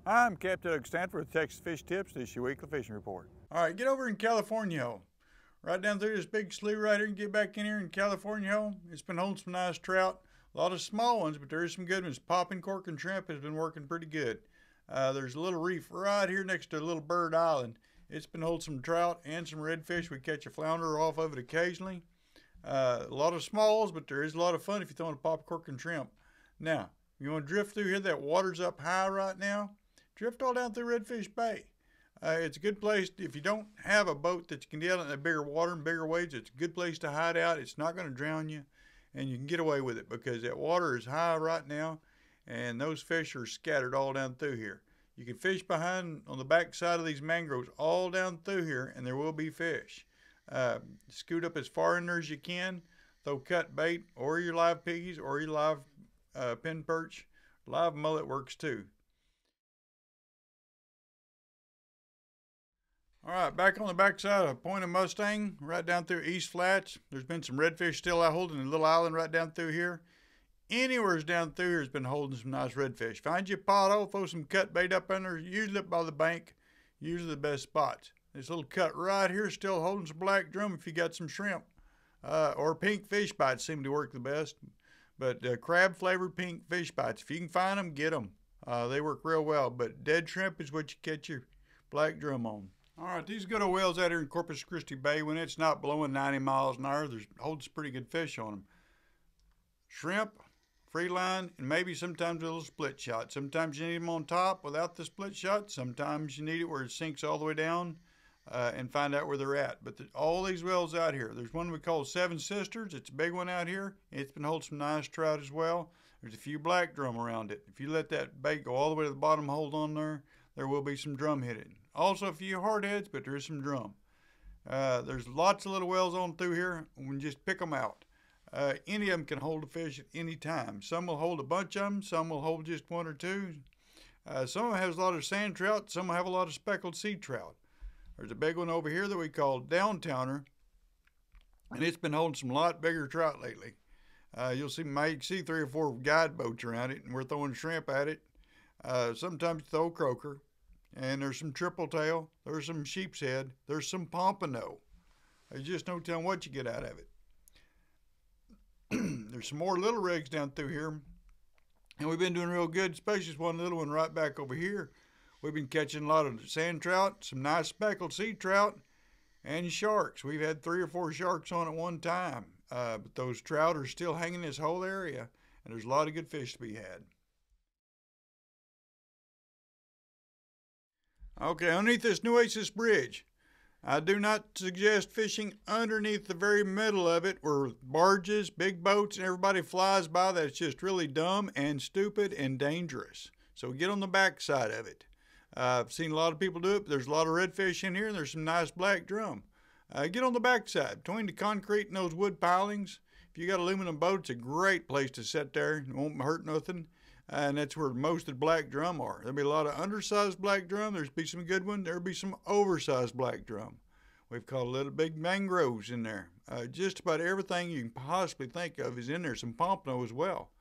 I'm Capt.Doug Stanford with Texas Fish Tips. This is your weekly fishing report. All right, get over in California. Right down through this big slough right here and get back in here in California. It's been holding some nice trout. A lot of small ones, but there is some good ones. Popping, cork, and shrimp has been working pretty good. There's a little reef right here next to a little bird island. It's been holding some trout and some redfish. We catch a flounder off of it occasionally. A lot of smalls, but there is a lot of fun if you're throwing a pop, cork, and shrimp. Now, you want to drift through here, that water's up high right now. Drift all down through Redfish Bay. It's a good place if you don't have a boat that you can get out in the bigger water and bigger waves. It's a good place to hide out. It's not going to drown you, and you can get away with it because that water is high right now, and those fish are scattered all down through here. You can fish behind on the back side of these mangroves all down through here, and there will be fish. Scoot up as far in there as you can. Throw cut bait or your live piggies or your live pin perch. Live mullet works too. All right, back on the backside of Point of Mustang, right down through East Flats. There's been some redfish still out holding a little island right down through here. Anywhere's down through here has been holding some nice redfish. Find you a pothole, throw some cut bait up under, usually up by the bank, usually the best spots. This little cut right here is still holding some black drum if you got some shrimp. Or pink fish bites seem to work the best. But crab flavored pink fish bites, if you can find them, get them. They work real well, but dead shrimp is what you catch your black drum on. All right, these good old whales out here in Corpus Christi Bay, when it's not blowing 90 miles an hour, there's holds pretty good fish on them. Shrimp, free line, and maybe sometimes a little split shot. Sometimes you need them on top without the split shot. Sometimes you need it where it sinks all the way down and find out where they're at. But all these whales out here, there's one we call Seven Sisters. It's a big one out here. It's been holding some nice trout as well. There's a few black drum around it. If you let that bait go all the way to the bottom, hold on there will be some drum hidden. Also a few hardheads, but there's some drum. There's lots of little whales on through here. We can just pick them out. Any of them can hold a fish at any time. Some will hold a bunch of them. Some will hold just one or two. Some of them has a lot of sand trout. Some will have a lot of speckled sea trout. There's a big one over here that we call Downtowner, and it's been holding some lot bigger trout lately. You'll see, might see 3 or 4 guide boats around it, and we're throwing shrimp at it. Sometimes you throw croaker. And there's some triple tail, there's some sheep's head, there's some pompano. There's just no telling what you get out of it. There's some more little rigs down through here. And we've been doing real good, especially this one little one right back over here. We've been catching a lot of sand trout, some nice speckled sea trout, and sharks. We've had 3 or 4 sharks on at one time. But those trout are still hanging this whole area, and there's a lot of good fish to be had. Okay, underneath this Nueces Bridge, I do not suggest fishing underneath the very middle of it where barges, big boats, and everybody flies by. That's just really dumb and stupid and dangerous. So get on the back side of it. I've seen a lot of people do it, but there's a lot of redfish in here, and there's some nice black drum. Get on the back side, between the concrete and those wood pilings. If you got an aluminum boat, it's a great place to sit there. It won't hurt nothing. And that's where most of the black drum are. There'll be a lot of undersized black drum. There'll be some good ones. There'll be some oversized black drum. We've caught little big mangroves in there. Just about everything you can possibly think of is in there. Some pompano as well.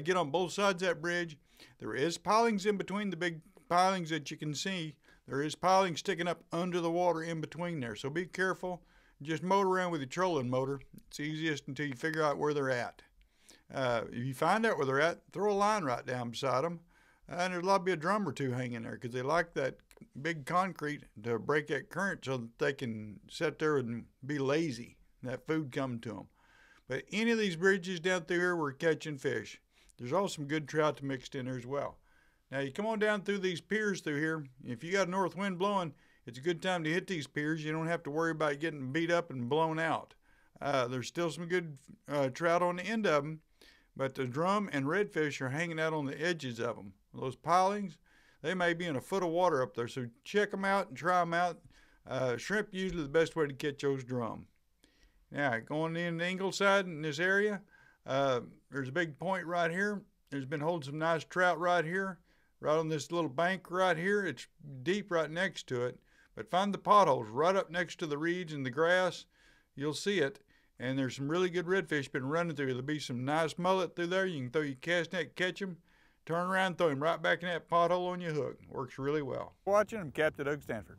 Get on both sides of that bridge. There is pilings in between the big pilings that you can see. There is pilings sticking up under the water in between there. So be careful. Just motor around with your trolling motor. It's easiest until you figure out where they're at. If you find out where they're at, throw a line right down beside them. And there's a lot to be a drum or two hanging there because they like that big concrete to break that current so that they can sit there and be lazy. That food coming to them. But any of these bridges down through here, we're catching fish. There's also some good trout mixed in there as well. Now you come on down through these piers through here. If you got a north wind blowing, it's a good time to hit these piers. You don't have to worry about getting beat up and blown out. There's still some good trout on the end of them. But the drum and redfish are hanging out on the edges of them. Those pilings, they may be in a foot of water up there, so check them out and try them out. Shrimp usually the best way to catch those drum. Now, going in the Ingleside in this area, there's a big point right here. There's been holding some nice trout right here, right on this little bank right here. It's deep right next to it. But find the potholes right up next to the reeds and the grass. You'll see it. And there's some really good redfish been running through. There'll be some nice mullet through there. You can throw your cast net, catch them. turn around, throw him right back in that pothole on your hook. Works really well. Watching, I'm Capt.Doug Stanford.